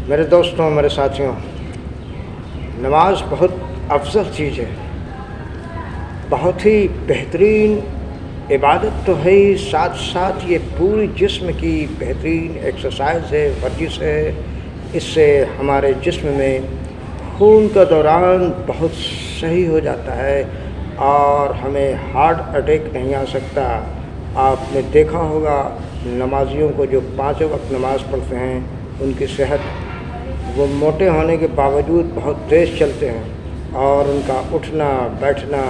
मेरे दोस्तों, मेरे साथियों, नमाज बहुत अफजल चीज़ है, बहुत ही बेहतरीन इबादत तो है ही, साथ साथ ये पूरी जिस्म की बेहतरीन एक्सरसाइज है, वर्जिश है। इससे हमारे जिस्म में खून का दौरान बहुत सही हो जाता है और हमें हार्ट अटैक नहीं आ सकता। आपने देखा होगा नमाजियों को जो 5 वक्त नमाज़ पढ़ते हैं, उनकी सेहत, वो मोटे होने के बावजूद बहुत तेज़ चलते हैं और उनका उठना बैठना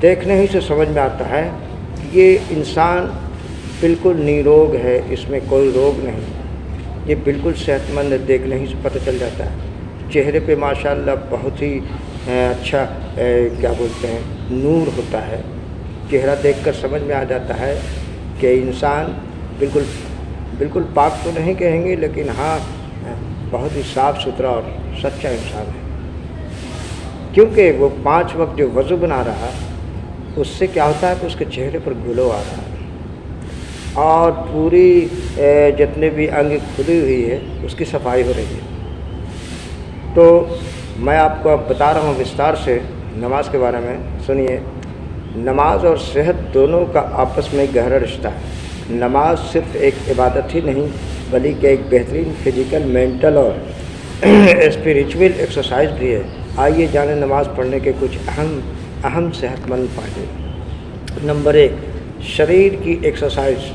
देखने ही से समझ में आता है कि ये इंसान बिल्कुल निरोग है, इसमें कोई रोग नहीं, ये बिल्कुल सेहतमंद है, देखने ही से पता चल जाता है। चेहरे पे माशाल्लाह बहुत ही अच्छा क्या बोलते हैं, नूर होता है। चेहरा देखकर समझ में आ जाता है कि इंसान बिल्कुल पाक तो नहीं कहेंगे, लेकिन हाँ बहुत ही साफ़ सुथरा और सच्चा इंसान है। क्योंकि वो 5 वक्त जो वज़ू बना रहा, उससे क्या होता है कि उसके चेहरे पर ग्लो आ रहा है और पूरी जितने भी अंग खुली हुई है उसकी सफाई हो रही है। तो मैं आपको अब बता रहा हूँ विस्तार से नमाज के बारे में। सुनिए, नमाज और सेहत दोनों का आपस में गहरा रिश्ता है। नमाज सिर्फ़ एक इबादत ही नहीं, बल्कि एक बेहतरीन फिज़िकल, मेंटल और स्पिरिचुअल एक्सरसाइज भी है। आइए जानें नमाज पढ़ने के कुछ अहम सेहतमंद फ़ायदे। नंबर 1, शरीर की एक्सरसाइज।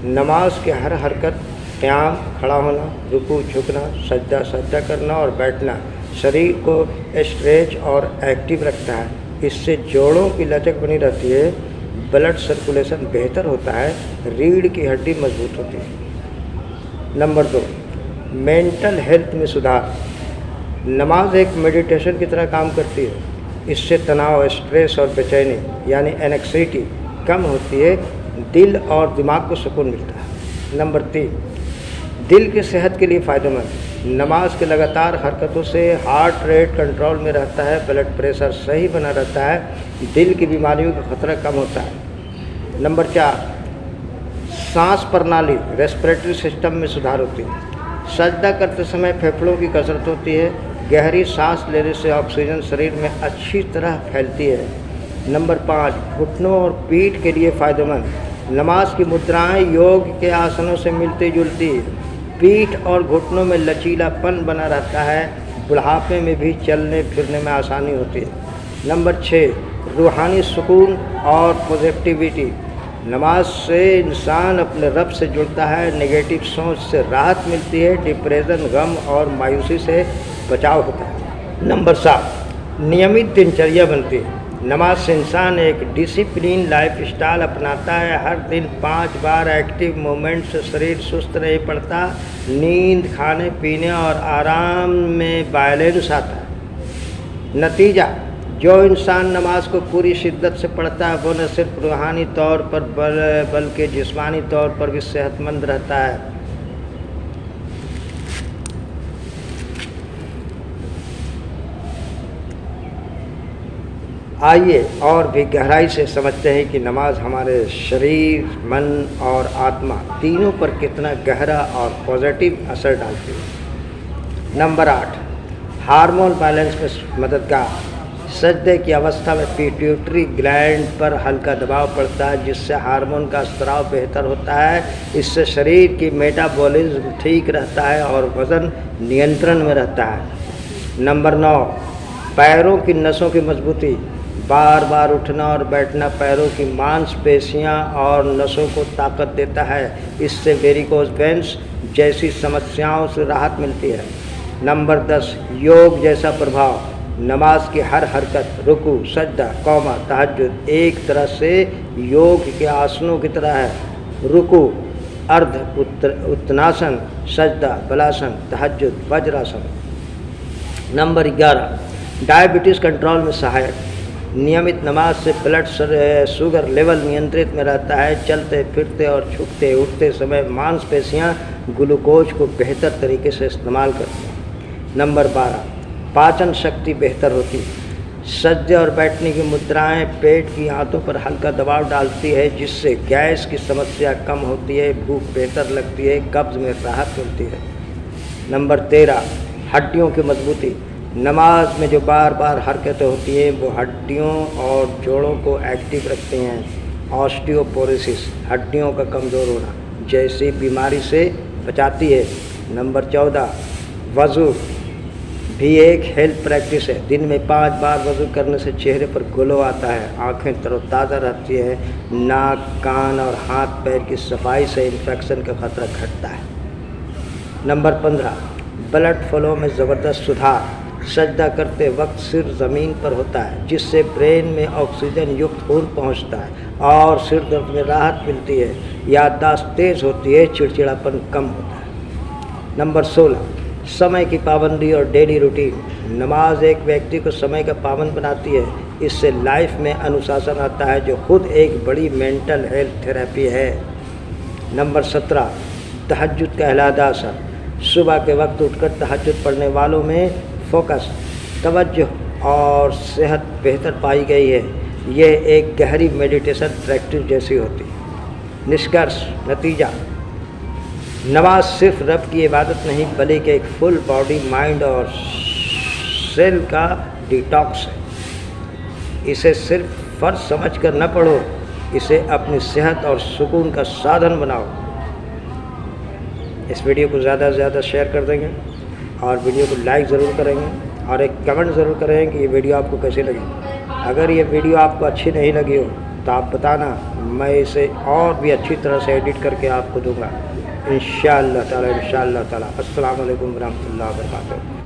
नमाज के हर हरकत, क़याम, खड़ा होना, रुकू, झुकना, सजदा करना और बैठना शरीर को स्ट्रेच और एक्टिव रखता है। इससे जोड़ों की लचक बनी रहती है, ब्लड सर्कुलेशन बेहतर होता है, रीढ़ की हड्डी मजबूत होती है। नंबर 2, मेंटल हेल्थ में सुधार। नमाज एक मेडिटेशन की तरह काम करती है। इससे तनाव, स्ट्रेस और बेचैनी यानी एनेक्साइटी कम होती है, दिल और दिमाग को सुकून मिलता है। नंबर 3, दिल की सेहत के लिए फ़ायदेमंद। नमाज के लगातार हरकतों से हार्ट रेट कंट्रोल में रहता है, ब्लड प्रेशर सही बना रहता है, दिल की बीमारियों का खतरा कम होता है। नंबर 4, सांस प्रणाली, रेस्पिरेटरी सिस्टम में सुधार होती है। सजदा करते समय फेफड़ों की कसरत होती है, गहरी सांस लेने से ऑक्सीजन शरीर में अच्छी तरह फैलती है। नंबर 5, घुटनों और पीठ के लिए फ़ायदेमंद। नमाज की मुद्राएं योग के आसनों से मिलती जुलती है, पीठ और घुटनों में लचीलापन बना रहता है, बुढ़ापे में भी चलने फिरने में आसानी होती है। नंबर 6, रूहानी सुकून और पॉजिटिविटी। नमाज से इंसान अपने रब से जुड़ता है, नेगेटिव सोच से राहत मिलती है, डिप्रेशन, गम और मायूसी से बचाव होता है। नंबर 7, नियमित दिनचर्या बनती है। नमाज से इंसान एक डिसिप्लिन लाइफस्टाइल अपनाता है, हर दिन 5 बार एक्टिव मूवमेंट से शरीर सुस्त नहीं पड़ता, नींद, खाने पीने और आराम में बैलेंस आता है। नतीजा, जो इंसान नमाज को पूरी शिद्दत से पढ़ता है वो न सिर्फ रूहानी तौर पर बल्कि जिस्मानी तौर पर भी सेहतमंद रहता है। आइए और भी गहराई से समझते हैं कि नमाज हमारे शरीर, मन और आत्मा तीनों पर कितना गहरा और पॉजिटिव असर डालती है। नंबर 8, हार्मोन बैलेंस में मददगार। सजदे की अवस्था में पिट्यूटरी ग्लैंड पर हल्का दबाव पड़ता है, जिससे हार्मोन का स्राव बेहतर होता है। इससे शरीर की मेटाबॉलिज्म ठीक रहता है और वज़न नियंत्रण में रहता है। नंबर 9, पैरों की नसों की मजबूती। बार बार उठना और बैठना पैरों की मांसपेशियां और नसों को ताकत देता है। इससे वेरिकोज वेन्स जैसी समस्याओं से राहत मिलती है। नंबर 10, योग जैसा प्रभाव। नमाज की हर हरकत, रुकू, सजदा, कौमा, तहज्जुद एक तरह से योग के आसनों की तरह है। रुकू, अर्ध उत्तनासन, सजदा, बलासन, तहज्जुद, वज्रासन। नंबर 11, डायबिटीज़ कंट्रोल में सहायक। नियमित नमाज से ब्लड शुगर लेवल नियंत्रित में रहता है। चलते फिरते और झुकते उठते समय मांसपेशियां ग्लूकोज को बेहतर तरीके से इस्तेमाल करती हैं। नंबर 12, पाचन शक्ति बेहतर होती है। सजदे और बैठने की मुद्राएं पेट की आंतों पर हल्का दबाव डालती है, जिससे गैस की समस्या कम होती है, भूख बेहतर लगती है, कब्ज़ में राहत मिलती है। नंबर 13, हड्डियों की मजबूती। नमाज में जो बार बार हरकतें होती हैं वो हड्डियों और जोड़ों को एक्टिव रखते हैं। ऑस्टियोपोरोसिस, हड्डियों का कमज़ोर होना जैसी बीमारी से बचाती है। नंबर 14, वज़ू भी एक हेल्थ प्रैक्टिस है। दिन में 5 बार वज़ू करने से चेहरे पर ग्लो आता है, आंखें तरोताज़ा रहती है, नाक, कान और हाथ पैर की सफाई से इन्फेक्शन का खतरा घटता है। नंबर 15, ब्लड फ्लो में ज़बरदस्त सुधार। सजदा करते वक्त सिर ज़मीन पर होता है जिससे ब्रेन में ऑक्सीजन युक्त खून पहुंचता है और सिर दर्द में राहत मिलती है। याददाश्त तेज़ होती है, चिड़चिड़ापन कम होता है। नंबर 16, समय की पाबंदी और डेली रूटीन। नमाज एक व्यक्ति को समय का पाबंद बनाती है। इससे लाइफ में अनुशासन आता है जो खुद एक बड़ी मेंटल हेल्थ थेरेपी है। नंबर 17, तहज्जुद का अलहदा असर। सुबह के वक्त उठकर तहज्जुद पढ़ने वालों में फोकस, तवज्जो और सेहत बेहतर पाई गई है। यह एक गहरी मेडिटेशन प्रैक्टिस जैसी होती है। निष्कर्ष, नतीजा, नमाज सिर्फ रब की इबादत नहीं बल्कि एक फुल बॉडी, माइंड और सेल का डिटॉक्स है। इसे सिर्फ फ़र्ज समझ कर न पढ़ो, इसे अपनी सेहत और सुकून का साधन बनाओ। इस वीडियो को ज़्यादा से ज़्यादा शेयर कर देंगे और वीडियो को लाइक ज़रूर करेंगे और एक कमेंट ज़रूर करेंगे कि ये वीडियो आपको कैसी लगी। अगर ये वीडियो आपको अच्छी नहीं लगी हो तो आप बताना, मैं इसे और भी अच्छी तरह से एडिट करके आपको दूंगा इंशाअल्लाह ताला। अस्सलामु अलैकुम वरहमतुल्लाहि वबरकातुहू।